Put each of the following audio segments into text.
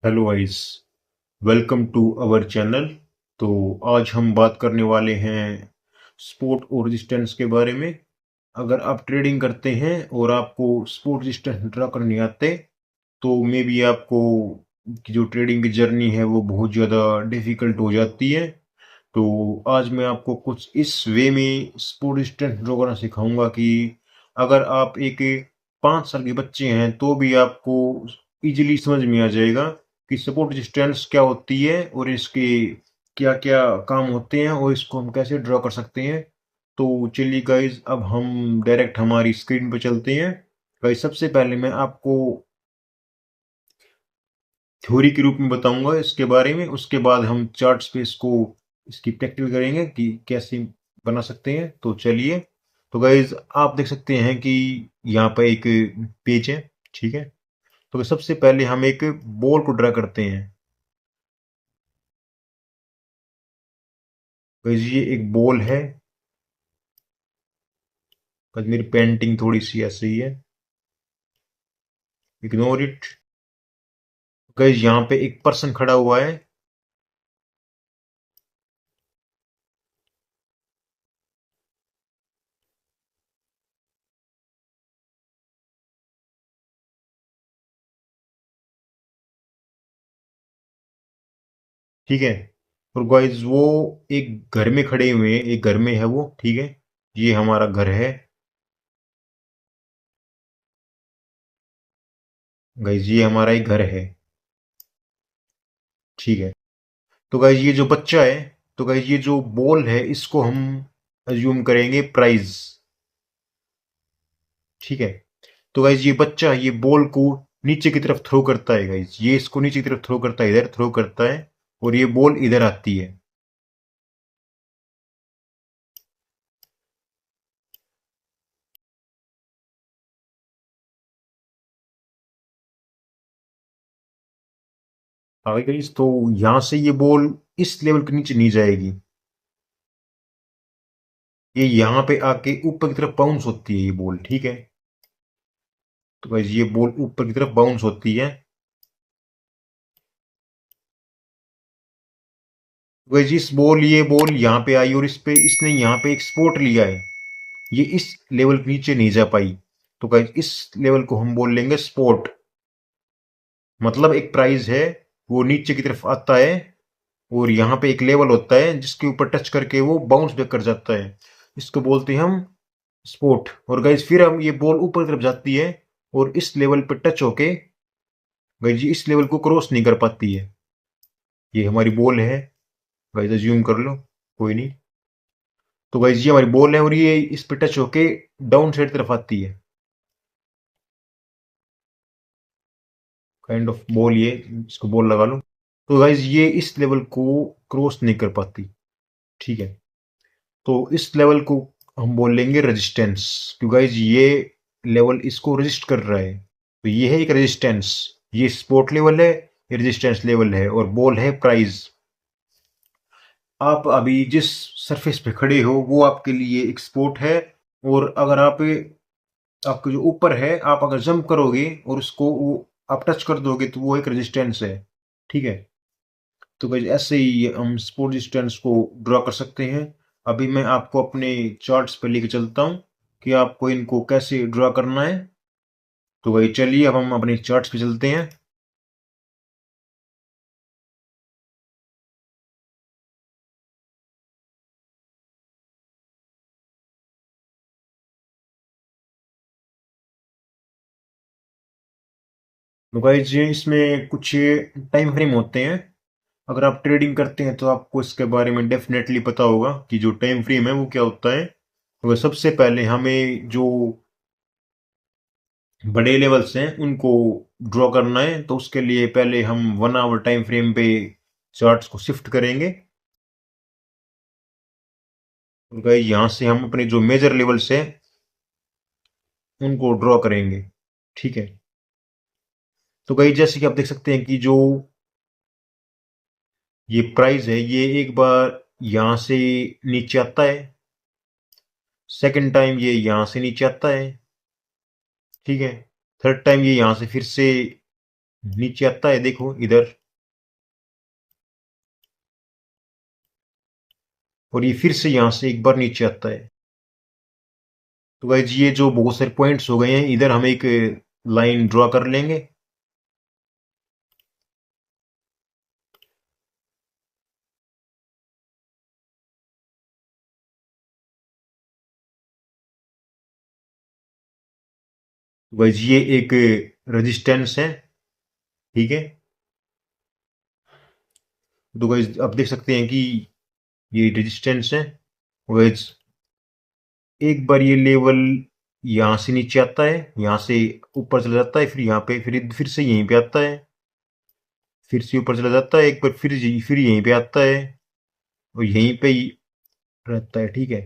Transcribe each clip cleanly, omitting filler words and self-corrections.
Hello guys, welcome to our channel. तो आज हम बात करने वाले हैं स्पोर्ट और रेजिस्टेंस के बारे में। अगर आप ट्रेडिंग करते हैं और आपको स्पोर्ट रेजिस्टेंस ड्रा करने आते तो मे बी आपको की जो ट्रेडिंग की जर्नी है वो बहुत ज़्यादा डिफिकल्ट हो जाती है। तो आज मैं आपको कुछ इस वे में स्पोर्ट रेजिस्टेंस ड्रा करना सिखाऊंगा कि अगर आप एक 5 साल के बच्चे हैं तो भी आपको इजीली समझ में आ जाएगा कि सपोर्ट रेजिस्टेंस क्या होती है और इसके क्या क्या काम होते हैं और इसको हम कैसे ड्रॉ कर सकते हैं। तो चलिए गाइज, अब हम डायरेक्ट हमारी स्क्रीन पे चलते हैं। गाइज, सबसे पहले मैं आपको थ्योरी के रूप में बताऊंगा इसके बारे में, उसके बाद हम चार्ट्स पे इसको इसकी प्रैक्टिस करेंगे कि कैसे बना सकते हैं। तो चलिए। तो गाइज, आप देख सकते हैं कि यहाँ पर एक पेज है, ठीक है। तो सबसे पहले हम एक बॉल को ड्रा करते हैं। गाइज, ये एक बॉल है। गाइज, मेरी पेंटिंग थोड़ी सी ऐसे ही है, इग्नोर इट। गाइज, यहाँ पे एक पर्सन खड़ा हुआ है। ठीक है। और गाइज, वो एक घर में खड़े हुए हैं, एक घर में है वो, ठीक है। ये हमारा घर है। गाइज, ये हमारा एक घर है, ठीक है। तो गाइज, ये जो बच्चा है, तो गाइज ये जो बॉल है इसको हम अज्यूम करेंगे प्राइज, ठीक है। तो गाइज, ये बच्चा ये बॉल को नीचे की तरफ थ्रो करता है। गाइज, ये इसको नीचे की तरफ थ्रो करता है, इधर थ्रो करता है और ये बॉल इधर आती है। आगे गाइज, तो यहां से ये बॉल इस लेवल के नीचे नहीं जाएगी। ये यहाँ पे आके ऊपर की तरफ बाउंस होती है ये बॉल, ठीक है। तो गाइज, ये बॉल ऊपर की तरफ बाउंस होती है। गाइज, इस बॉल ये बॉल यहाँ पे आई और इस पे इसने यहाँ पे एक स्पॉट लिया है। ये इस लेवल के नीचे नहीं जा पाई। तो गाइज, इस लेवल को हम बोल लेंगे स्पॉट। मतलब एक प्राइज है, वो नीचे की तरफ आता है और यहाँ पे एक लेवल होता है जिसके ऊपर टच करके वो बाउंस बैक कर जाता है। इसको बोलते हैं हम स्पोर्ट। और गाइज, फिर हम ये बॉल ऊपर की तरफ जाती है और इस लेवल पे टच होके गाइज इस लेवल को क्रॉस नहीं कर पाती है। ये हमारी बॉल है। गाइज, अज्यूम कर लो, कोई नहीं। तो गाइज, ये हमारी बॉल है और ये इस पे टच होके डाउन साइड तरफ आती है। काइंड ऑफ बॉल, ये इसको बॉल लगा लो। तो गाइज, ये इस लेवल को क्रॉस नहीं कर पाती, ठीक है। तो इस लेवल को हम बोल लेंगे रेजिस्टेंस, क्योंकि गाइज ये लेवल इसको रेजिस्ट कर रहा है। तो ये है एक रेजिस्टेंस। ये सपोर्ट लेवल है, ये रेजिस्टेंस लेवल है और बॉल है प्राइज। आप अभी जिस सरफेस पे खड़े हो वो आपके लिए एक सपोर्ट है। और अगर आप आपके जो ऊपर है, आप अगर जंप करोगे और उसको वो आप टच कर दोगे तो वो एक रेजिस्टेंस है, ठीक है। तो गाइस, ऐसे ही हम स्पोर्ट डिस्टेंस को ड्रॉ कर सकते हैं। अभी मैं आपको अपने चार्ट्स पे लेके चलता हूँ कि आपको इनको कैसे ड्रॉ करना है। तो भाई चलिए, अब हम अपने चार्ट्स पे चलते हैं। तो गाइस, ये इसमें कुछ टाइम फ्रेम होते हैं। अगर आप ट्रेडिंग करते हैं तो आपको इसके बारे में डेफिनेटली पता होगा कि जो टाइम फ्रेम है वो क्या होता है। तो सबसे पहले हमें जो बड़े लेवल्स हैं उनको ड्रॉ करना है। तो उसके लिए पहले हम 1 आवर टाइम फ्रेम पे चार्ट्स को शिफ्ट करेंगे। तो गाइस, यहाँ से हम अपने जो मेजर लेवल्स है उनको ड्रॉ करेंगे, ठीक है। तो गाइस, जैसे कि आप देख सकते हैं कि जो ये प्राइस है ये एक बार यहाँ से नीचे आता है, सेकंड टाइम ये यहाँ से नीचे आता है, ठीक है। थर्ड टाइम ये यहाँ से फिर से नीचे आता है, देखो इधर, और ये फिर से यहां से एक बार नीचे आता है। तो गाइज ये जो बहुत सारे पॉइंट्स हो गए हैं, इधर हम एक लाइन ड्रॉ कर लेंगे। तो गाइज ये एक रेजिस्टेंस है, ठीक है। तो गाइज आप देख सकते हैं कि ये रेजिस्टेंस है। गाइज एक बार ये लेवल यहाँ से नीचे आता है, यहाँ से ऊपर चला जाता है, फिर यहाँ पे, फिर से यहीं पे आता है, फिर से ऊपर चला जाता है, एक बार फिर यहीं पे आता है, और यहीं पे ही रहता है, ठीक है।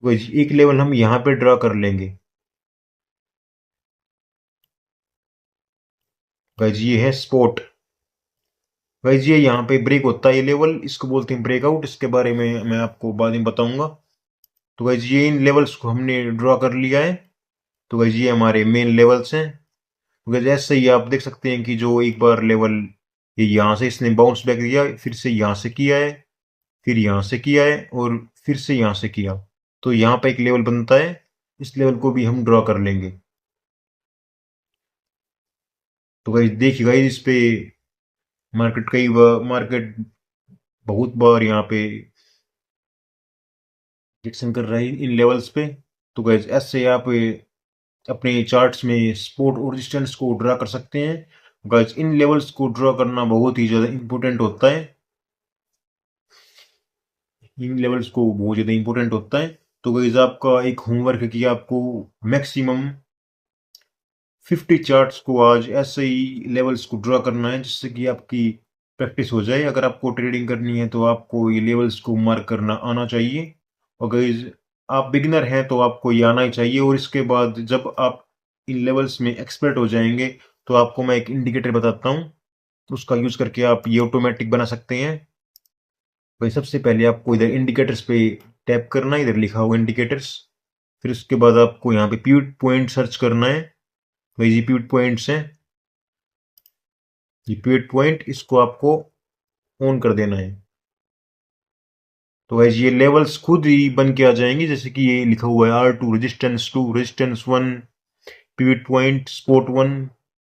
गाइज एक लेवल हम यहाँ पे ड्रा कर लेंगे। गाइज ये है स्पॉट। गाइज ये यहाँ पे ब्रेक होता है, ये लेवल, इसको बोलते हैं ब्रेकआउट। इसके बारे में मैं आपको बाद में बताऊंगा। तो गाइज ये इन लेवल्स को हमने ड्रॉ कर लिया है। तो गाइज ये हमारे मेन लेवल्स हैं। तो गाइज ऐसे ही आप देख सकते हैं कि जो एक बार लेवल ये यहाँ से इसने बाउंस बैक दिया, फिर से यहाँ से किया है, फिर यहाँ से किया है, और फिर से यहाँ से किया, तो यहाँ पे एक लेवल बनता है। इस लेवल को भी हम ड्रॉ कर लेंगे। तो गाइज देखिए गाइज इस पे मार्केट बहुत बार यहाँ पे रिएक्शन कर रहा है इन लेवल्स पे। तो गाइज ऐसे आप अपने चार्ट्स में सपोर्ट और रेजिस्टेंस को ड्रा कर सकते हैं। गाइज इन लेवल्स को ड्रा करना बहुत ही ज़्यादा इंपॉर्टेंट होता है। इन लेवल्स को बहुत ज़्यादा इंपॉर्टेंट होता है। तो गाइज आपका एक होमवर्क है कि आपको मैक्सिमम 50 चार्ट्स को आज ऐसे ही लेवल्स को ड्रा करना है, जिससे कि आपकी प्रैक्टिस हो जाए। अगर आपको ट्रेडिंग करनी है तो आपको ये लेवल्स को मार्क करना आना चाहिए। और गाइज आप बिगिनर हैं तो आपको ये आना ही चाहिए। और इसके बाद जब आप इन लेवल्स में एक्सपर्ट हो जाएंगे, तो आपको मैं एक इंडिकेटर बताता हूँ, उसका यूज करके आप ये ऑटोमेटिक बना सकते हैं। भाई सबसे पहले आपको इधर इंडिकेटर्स पे टैप करना है, इधर लिखा हुआ इंडिकेटर्स। फिर उसके बाद आपको यहाँ पे पिवट पॉइंट सर्च करना है। भाई ये पिवट पॉइंट्स हैं, ये पिवट पॉइंट, इसको आपको ऑन कर देना है। तो गाइस ये लेवल्स खुद ही बन के आ जाएंगे, जैसे कि ये लिखा हुआ है R2 resistance 2 resistance 1, pivot point spot 1,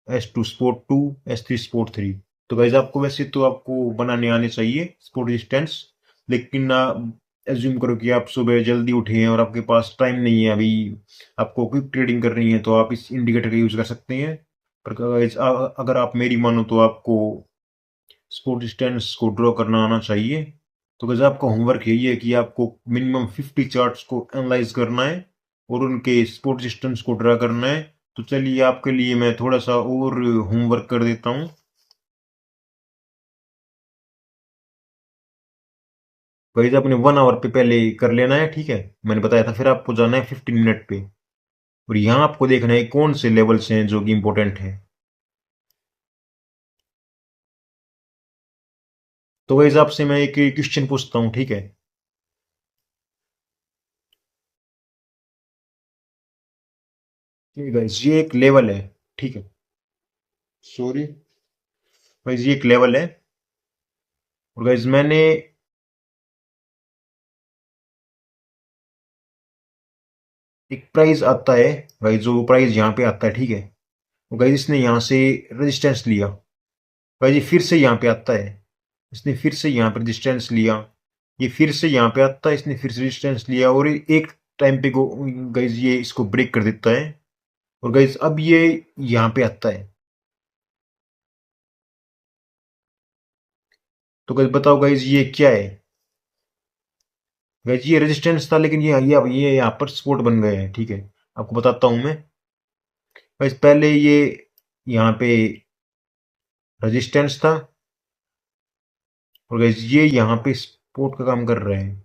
S2 spot 2, S3 spot 3। तो गाइस आपको वैसे तो आपको बनाने आने चाहिए स्पॉट रेजिस्टेंस, लेकिन एज्यूम करो कि आप सुबह जल्दी उठे हैं और आपके पास टाइम नहीं है अभी, आपको क्विक ट्रेडिंग करनी है, तो आप इस इंडिकेटर का यूज कर सकते हैं। पर गाइस अगर आप मेरी मानो तो आपको स्पोर्ट डिस्टेंस को ड्रॉ करना आना चाहिए। तो गैस आपका होमवर्क यही है कि आपको मिनिमम 50 चार्ट्स को एनालाइज करना है और उनके स्पोर्ट डिस्टेंस को ड्रा करना है। तो चलिए आपके लिए मैं थोड़ा सा और होमवर्क कर देता हूँ। गाइस आपने 1 आवर पे पहले कर लेना है, ठीक है, मैंने बताया था। फिर आपको जाना है 15 मिनट पे, और यहाँ आपको देखना है कौन से लेवल्स हैं जो कि इंपॉर्टेंट है। तो गाइस आपसे मैं एक क्वेश्चन पूछता हूँ, ठीक है। गाइस ये एक लेवल है, ठीक है, सॉरी गाइस ये एक लेवल है, और गाइस मैंने एक प्राइस आता है, गाइस जो प्राइस यहाँ पे आता है, ठीक है, तो गाइस इसने यहाँ से रेजिस्टेंस लिया, गाइस ये फिर से यहाँ पे आता है, इसने फिर से यहाँ पे रेजिस्टेंस लिया, ये फिर से यहाँ पे आता है, इसने फिर से रेजिस्टेंस लिया, और एक टाइम पे को गाइस ये इसको ब्रेक कर देता है, और गाइस अब ये यहाँ पे आता है। तो गाइस बताओ गाइस ये क्या है। गाइस ये रेजिस्टेंस था, लेकिन ये यहाँ पर सपोर्ट बन गए हैं, ठीक है। आपको बताता हूँ मैं। गाइस पहले ये यहाँ पे रेजिस्टेंस था, और गाइस ये यहाँ पे सपोर्ट का काम कर रहे हैं।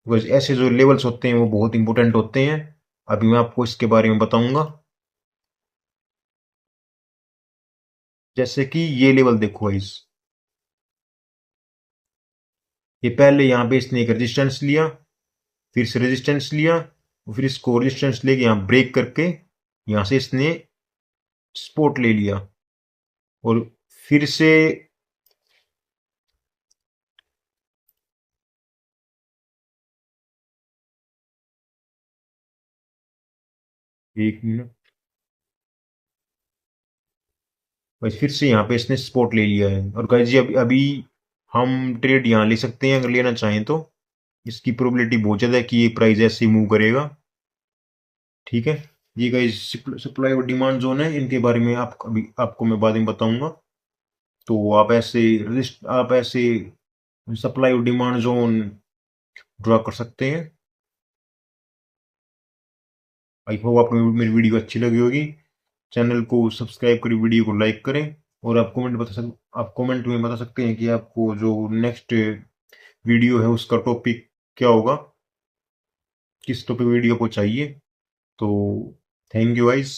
बिकॉज ऐसे जो लेवल्स होते हैं वो बहुत इंपॉर्टेंट होते हैं। अभी मैं आपको इसके बारे में बताऊंगा। जैसे कि ये लेवल देखो इस, ये पहले यहाँ पे इसने एक रेजिस्टेंस लिया, फिर से रेजिस्टेंस लिया, और फिर इसको रेजिस्टेंस लेके यहाँ ब्रेक करके यहाँ से इसने सपोर्ट ले लिया और फिर से एक मिनट, बस फिर से यहाँ पे इसने सपोर्ट ले लिया है। और गाइस जी अभी अभी हम ट्रेड यहाँ ले सकते हैं अगर लेना चाहें तो। इसकी प्रोबेबिलिटी बहुत ज़्यादा है कि ये प्राइस ऐसे ही मूव करेगा। ठीक है, ये गाइस सप्लाई और डिमांड जोन है, इनके बारे में आपको मैं बाद में बताऊंगा। तो आप ऐसे सप्लाई और डिमांड जोन ड्रा कर सकते हैं। आई होप आपको मेरी वीडियो अच्छी लगी होगी। चैनल को सब्सक्राइब करें, वीडियो को लाइक करें, और आप कमेंट में बता सकते हैं कि आपको जो नेक्स्ट वीडियो है उसका टॉपिक क्या होगा, किस टॉपिक वीडियो को चाहिए। तो थैंक यू गाइस।